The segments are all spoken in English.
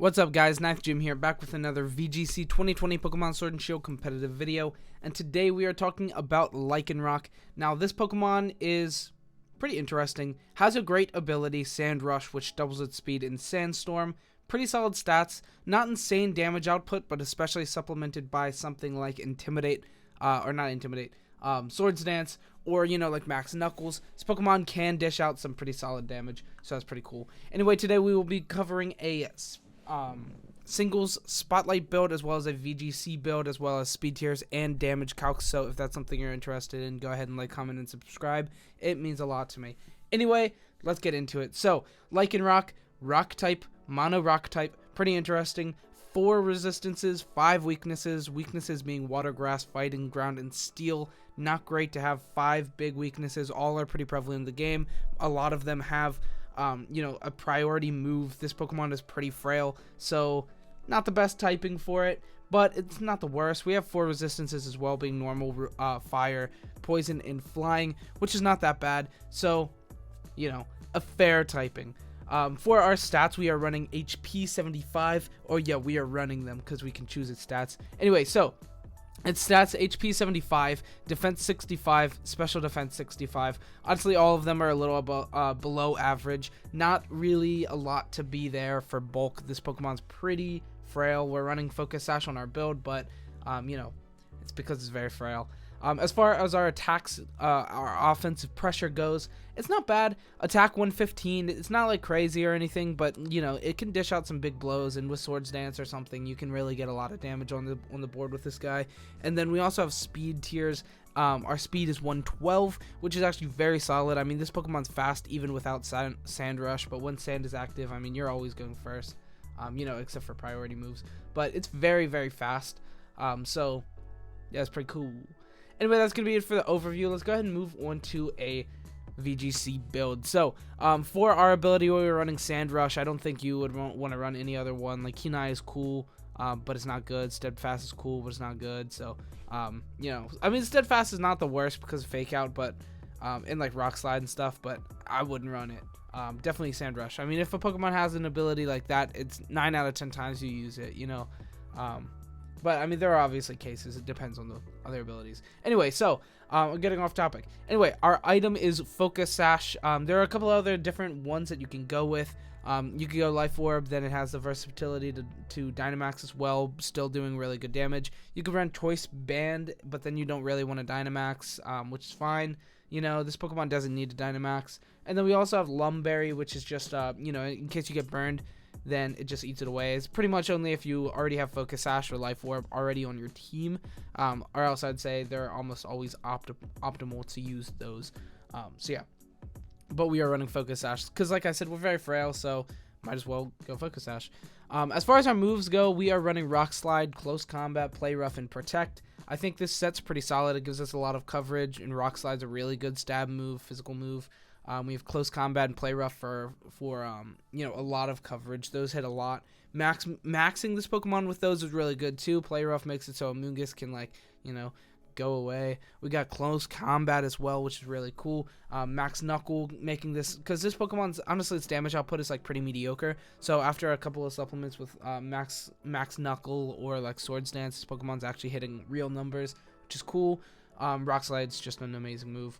What's up guys, Knife Jim here, back with another VGC 2020 Pokemon Sword and Shield competitive video, and today we are talking about Lycanroc. Now this Pokemon is pretty interesting, has a great ability, Sand Rush, which doubles its speed in Sandstorm, pretty solid stats, not insane damage output, but especially supplemented by something like Swords Dance, or, like Max Knuckles. This Pokemon can dish out some pretty solid damage, so that's pretty cool. Anyway, today we will be covering a singles spotlight build, as well as a VGC build, as well as speed tiers and damage calcs. So if that's something you're interested in, go ahead and like, comment, and subscribe. It means a lot to me. Anyway, let's get into it. So Lycanroc, rock type, mono rock type, pretty interesting. 4 resistances, 5 weaknesses, weaknesses being water, grass, fighting, ground, and steel. Not great to have 5 big weaknesses. All are pretty prevalent in the game. A lot of them have a priority move. This Pokemon is pretty frail, so not the best typing for it, but it's not the worst. We have 4 resistances as well, being normal, fire, poison, and flying, which is not that bad. So, a fair typing. For our stats, we are running HP 75, or yeah, we are running them because we can choose its stats. Anyway, so its stats: HP 75, defense 65, special defense 65. Honestly, all of them are a little below average. Not really a lot to be there for bulk. This Pokemon's pretty frail. We're running Focus Sash on our build, but it's because it's very frail. As far as our attacks, our offensive pressure goes, it's not bad. Attack 115, it's not like crazy or anything, but it can dish out some big blows, and with Swords Dance or something, you can really get a lot of damage on the board with this guy. And then we also have speed tiers. Our speed is 112, which is actually very solid. I mean, this Pokemon's fast even without Sand Rush, but when Sand is active, I mean, you're always going first, except for priority moves. But it's very, very fast. So yeah, it's pretty cool. Anyway, that's going to be it for the overview. Let's go ahead and move on to a VGC build. So, for our ability, we were running Sand Rush. I don't think you would want to run any other one. Like, Kenai is cool, but it's not good. Steadfast is cool, but it's not good. So, I mean, Steadfast is not the worst because of Fake Out, but, and like Rock Slide and stuff, but I wouldn't run it. Definitely Sand Rush. I mean, if a Pokemon has an ability like that, it's 9 out of 10 times you use it, But, I mean, there are obviously cases. It depends on the other abilities. Anyway, so, getting off topic. Anyway, our item is Focus Sash. There are a couple other different ones that you can go with. You can go Life Orb, then it has the versatility to Dynamax as well, still doing really good damage. You can run Choice Band, but then you don't really want to Dynamax, which is fine. This Pokemon doesn't need to Dynamax. And then we also have Lumberry, which is just, in case you get burned, then it just eats it away. It's pretty much only if you already have Focus Sash or Life Orb already on your team, or else I'd say they're almost always optimal to use those. So yeah, but we are running Focus Sash because, like I said, we're very frail, so might as well go Focus Sash. As far as our moves go, we are running Rock Slide, Close Combat, Play Rough, and Protect. I think this set's pretty solid. It gives us a lot of coverage, and Rock Slide's a really good stab move, physical move. We have Close Combat and Play Rough for a lot of coverage. Those hit a lot. Maxing this Pokemon with those is really good too. Play Rough makes it so Amoonguss can go away. We got Close Combat as well, which is really cool. Max Knuckle, making this, because this Pokemon's, honestly, its damage output is like pretty mediocre. So after a couple of supplements with Max Knuckle or like Swords Dance, this Pokemon's actually hitting real numbers, which is cool. Rock Slide's just an amazing move.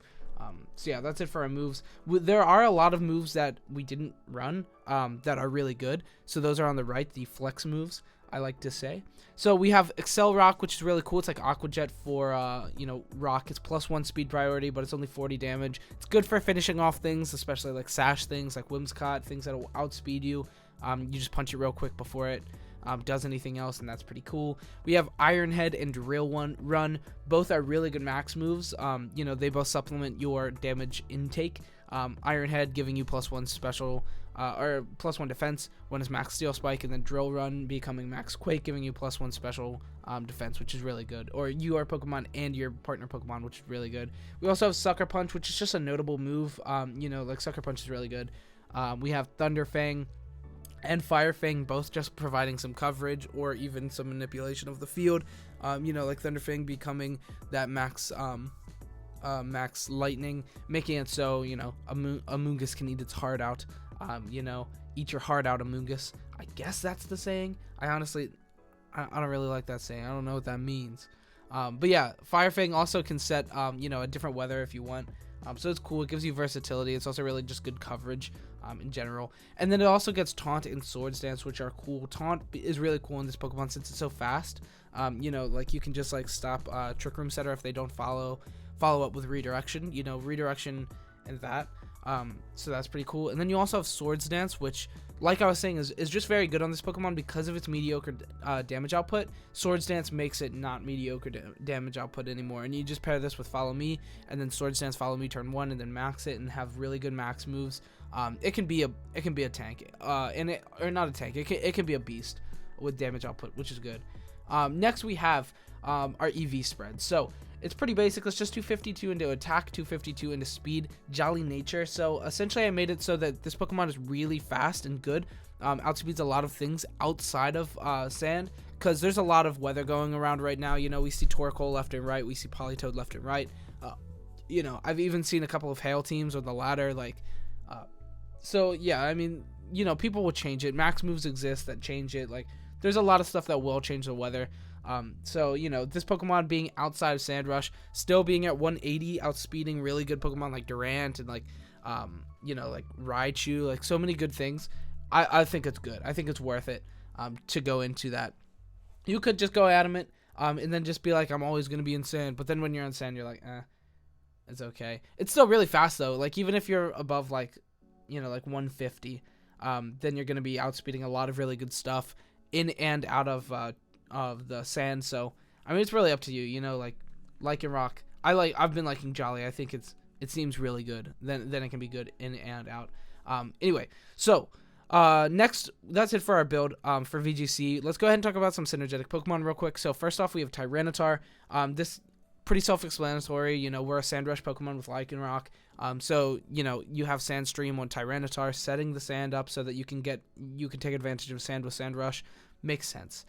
So yeah, that's it for our moves. There are a lot of moves that we didn't run that are really good. So those are on the right, the flex moves, I like to say. So we have Accelerock, which is really cool. It's like Aqua Jet for, rock. It's +1 speed priority, but it's only 40 damage. It's good for finishing off things, especially like Sash things, like Whimsicott, things that will outspeed you. You just punch it real quick before it does anything else, and that's pretty cool. We have Iron Head and Drill Run. Both are really good max moves. They both supplement your damage intake. Iron Head giving you +1 special or +1 defense when it's max Steel Spike, and then Drill Run becoming max Quake, giving you +1 special defense, which is really good. Or your Pokemon and your partner Pokemon, which is really good. We also have Sucker Punch, which is just a notable move. Like Sucker Punch is really good. We have Thunder Fang and Fire Fang, both just providing some coverage or even some manipulation of the field. Like Thunder Fang becoming that max lightning, making it so Amoonguss can eat its heart out. Eat your heart out, Amoonguss. I guess that's the saying. I honestly, I don't really like that saying. I don't know what that means. But yeah, Fire Fang also can set, you know, a different weather if you want. So it's cool. It gives you versatility. It's also really just good coverage in general. And then it also gets Taunt and Swords Dance, which are cool. Taunt is really cool in this Pokemon since it's so fast. You know, like you can just like stop Trick Room Setter if they don't follow up with Redirection. You know, Redirection and that. So that's pretty cool. And then you also have Swords Dance, which, like I was saying, is just very good on this Pokemon because of its mediocre damage output. Swords Dance makes it not mediocre damage output anymore. And you just pair this with Follow Me, and then Swords Dance Follow Me turn 1, and then max it and have really good max moves. It can be a tank, or not a tank. It can be a beast with damage output, which is good. Next we have our EV spread. So it's pretty basic. It's just 252 into attack, 252 into speed, jolly nature. So essentially I made it so that this Pokemon is really fast and good. Outspeeds a lot of things outside of sand, because there's a lot of weather going around right now. You know, we see Torkoal left and right, we see Politoed left and right. You know, I've even seen a couple of hail teams on the ladder, like so yeah, I mean, you know, people will change it. Max moves exist that change it. Like, there's a lot of stuff that will change the weather. So, you know, this Pokemon being outside of Sand Rush, still being at 180, outspeeding really good Pokemon like Durant and like, you know, like Raichu, like so many good things. I think it's good. I think it's worth it, to go into that. You could just go Adamant, and then just be like, I'm always going to be in Sand. But then when you're in Sand, you're like, it's okay. It's still really fast though. Like, even if you're above like, you know, like 150, then you're going to be outspeeding a lot of really good stuff in and out of the sand. So I mean, it's really up to you. You know, like Lycanroc, I've been liking Jolly. I think it seems really good. Then it can be good in and out. Anyway, so next, that's it for our build for VGC. Let's go ahead and talk about some synergetic Pokemon real quick. So first off, we have Tyranitar. This pretty self-explanatory. You know, we're a Sand Rush Pokemon with Lycanroc. So, you know, you have Sandstream on Tyranitar, setting the sand up so that you can take advantage of sand with Sand Rush. Makes sense.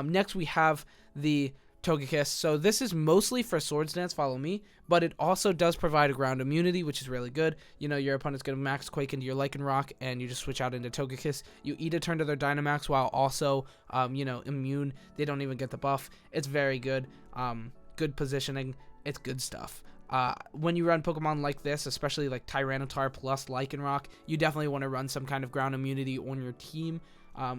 Next, we have the Togekiss. So this is mostly for Swords Dance Follow Me, but it also does provide a ground immunity, which is really good. You know, your opponent's going to max Quake into your Lycanroc, and you just switch out into Togekiss. You eat a turn to their Dynamax while also, you know, immune. They don't even get the buff. It's very good. Good positioning. It's good stuff. When you run Pokemon like this, especially like Tyranitar plus Lycanroc, you definitely want to run some kind of ground immunity on your team,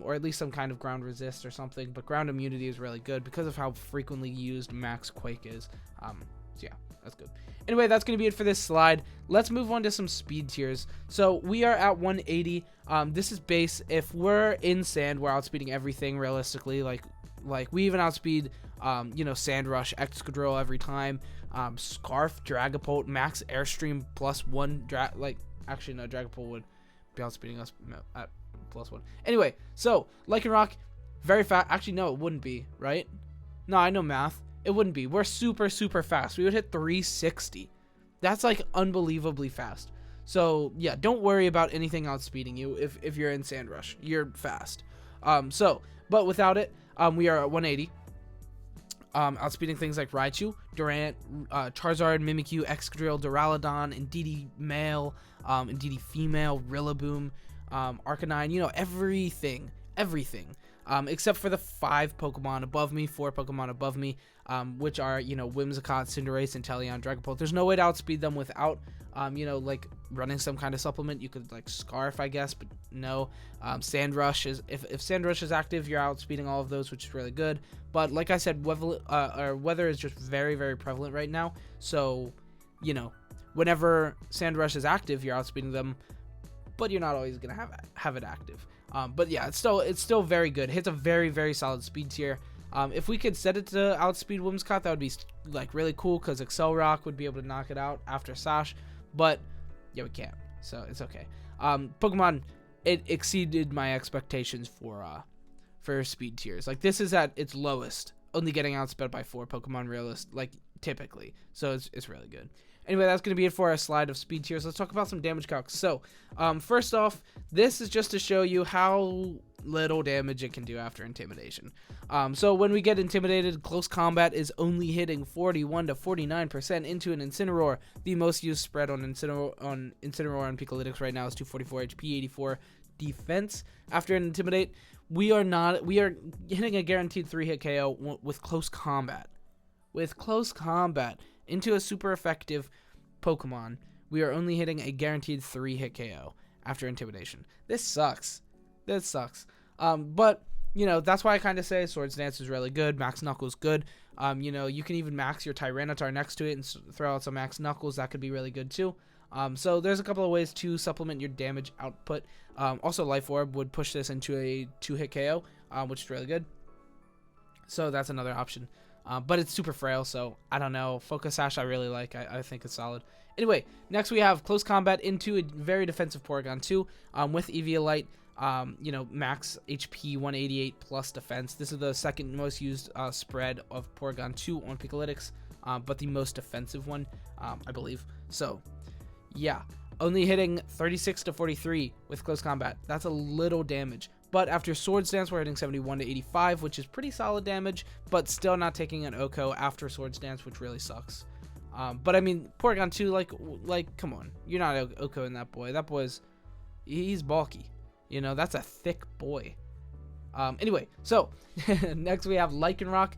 or at least some kind of ground resist or something. But ground immunity is really good because of how frequently used Max Quake is. So yeah, that's good. Anyway, that's going to be it for this slide. Let's move on to some speed tiers. So we are at 180. This is base. If we're in sand, we're outspeeding everything realistically. Like we even outspeed, you know, Sand Rush, Excadrill every time. Scarf, Dragapult, Max Airstream +1. Actually, no, Dragapult would be outspeeding us at +1. Anyway, so Lycanroc, very fast. Actually, no, it wouldn't be, right? No, I know math. It wouldn't be. We're super, super fast. We would hit 360. That's like unbelievably fast. So yeah, don't worry about anything outspeeding you if you're in Sand Rush. You're fast. But without it, we are at 180. Outspeeding things like Raichu, Durant, Charizard, Mimikyu, Excadrill, Duraludon, Indeedee Male, Indeedee Female, Rillaboom, Arcanine, you know, everything, except for the 5 Pokemon above me, 4 Pokemon above me, which are, you know, Whimsicott, Cinderace, and Inteleon, Dragapult. There's no way to outspeed them without, you know, like running some kind of supplement. You could like Scarf, I guess, but no. Sand Rush is, if Sand Rush is active, you're outspeeding all of those, which is really good. But like I said, weather is just very, very prevalent right now. So, you know, whenever Sand Rush is active, you're outspeeding them, but you're not always gonna have it active. But yeah, it's still very good. Hits a very, very solid speed tier. If we could set it to outspeed Whimsicott, that would be like really cool, because Accelerock would be able to knock it out after Sash. But yeah, we can't, so it's okay. Pokemon, it exceeded my expectations for speed tiers. Like, this is at its lowest, only getting outsped by 4 Pokemon typically. So it's really good. Anyway, that's going to be it for our slide of speed tiers. Let's talk about some damage calcs. So, first off, this is just to show you how little damage it can do after Intimidation. So when we get Intimidated, Close Combat is only hitting 41 to 49% into an Incineroar. The most used spread on Incineroar and Picolytics right now is 244 HP, 84 defense. After an Intimidate, we are hitting a guaranteed 3-hit KO with close combat. With close combat into a super effective Pokemon, we are only hitting a guaranteed 3-hit KO after Intimidation. This sucks. This sucks. But, you know, that's why I kind of say Swords Dance is really good. Max Knuckles good. You know, you can even max your Tyranitar next to it and throw out some Max Knuckles. That could be really good too. So there's a couple of ways to supplement your damage output. Also, Life Orb would push this into a 2-hit KO, which is really good. So that's another option. But it's super frail, so I don't know. Focus Sash I really like. I think it's solid. Anyway, next we have Close Combat into a very defensive Porygon 2 with Eviolite. You know, max HP 188 plus defense. This is the second most used spread of Porygon 2 on Pikalytics, but the most defensive one, I believe. So, yeah, only hitting 36 to 43 with Close Combat. That's a little damage. But after Swords Dance, we're hitting 71 to 85, which is pretty solid damage, but still not taking an OHKO after Swords Dance, which really sucks. But I mean, Porygon 2, like, come on, you're not OHKOing that boy. That boy's, he's bulky. You know, that's a thick boy. Anyway, so next we have Lycanroc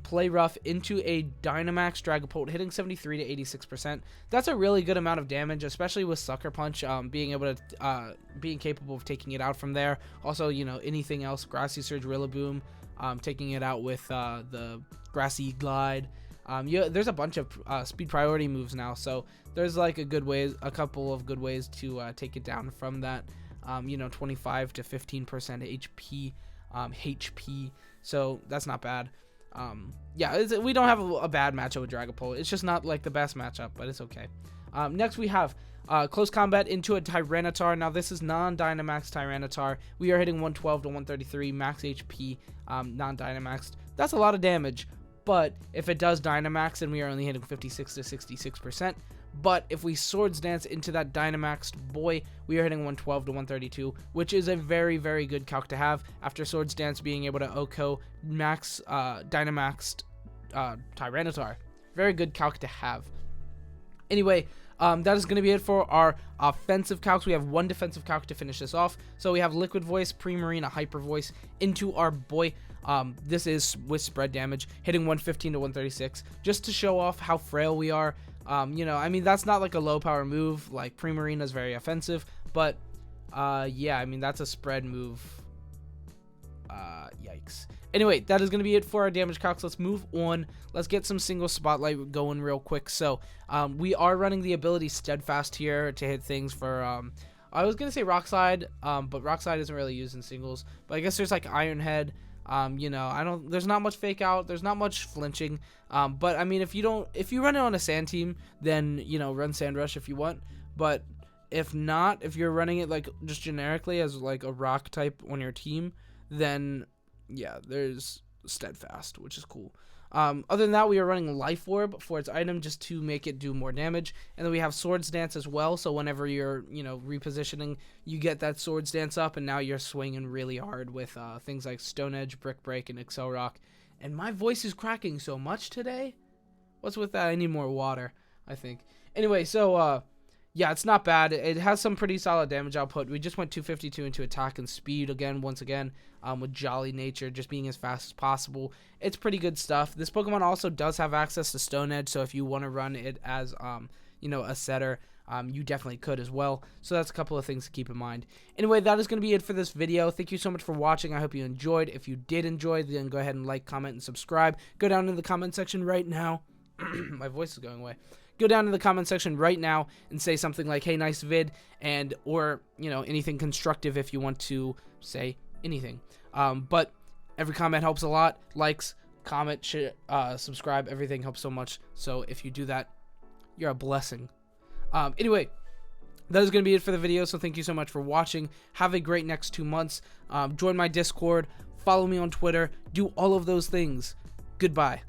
Play Rough into a Dynamax Dragapult, hitting 73 to 86%. That's a really good amount of damage, especially with Sucker Punch, being capable of taking it out from there. Also, you know, anything else, Grassy Surge, Rillaboom, taking it out with the Grassy Glide. There's a bunch of speed priority moves now, so there's like a couple of good ways to take it down from that. You know, 25 to 15% HP, so that's not bad. Yeah, we don't have a bad matchup with Dragapult. It's just not like the best matchup, but it's okay. Next we have Close Combat into a Tyranitar. Now this is non-Dynamax Tyranitar. We are hitting 112 to 133 max HP, non-Dynamaxed. That's a lot of damage, but if it does Dynamax, then we are only hitting 56 to 66%. But if we Swords Dance into that Dynamaxed boy, we are hitting 112 to 132, which is a very, very good calc to have after Swords Dance being able to OHKO max Dynamaxed Tyranitar. Very good calc to have. Anyway, that is going to be it for our offensive calcs. We have one defensive calc to finish this off. So we have Liquid Voice, Primarina, Hyper Voice into our boy. This is with spread damage, hitting 115 to 136, just to show off how frail we are. You know, I mean, that's not like a low power move. Like, Primarina is very offensive, but yeah, I mean, that's a spread move. Yikes. Anyway, that is going to be it for our damage calcs. Let's move on. Let's get some single spotlight going real quick. So, we are running the ability Steadfast here to hit things for, I was going to say Rock Slide, but Rock Slide isn't really used in singles. But I guess there's like Iron Head. You know, there's not much fake out, there's not much flinching, but I mean, if you run it on a sand team, then, you know, run Sand Rush if you want, but if not, if you're running it like just generically as like a rock type on your team, then yeah, there's Steadfast, which is cool. Other than that, we are running Life Orb for its item just to make it do more damage. And then we have Swords Dance as well, so whenever you're, you know, repositioning, you get that Swords Dance up, and now you're swinging really hard with things like Stone Edge, Brick Break, and Accelerock. And my voice is cracking so much today. What's with that? I need more water, I think. Anyway, so, yeah, it's not bad. It has some pretty solid damage output. We just went 252 into attack and speed once again, with Jolly Nature, just being as fast as possible. It's pretty good stuff. This Pokemon also does have access to Stone Edge, so if you want to run it as, you know, a setter, you definitely could as well. So that's a couple of things to keep in mind. Anyway, that is going to be it for this video. Thank you so much for watching. I hope you enjoyed. If you did enjoy, then go ahead and like, comment, and subscribe. Go down in the comment section right now. My voice is going away. Go down in the comment section right now and say something like, hey, nice vid, and or, you know, anything constructive if you want to say anything. But every comment helps a lot. Likes, comment, subscribe, everything helps so much. So if you do that, you're a blessing. Anyway, that is going to be it for the video. So thank you so much for watching. Have a great next 2 months. Join my Discord. Follow me on Twitter. Do all of those things. Goodbye.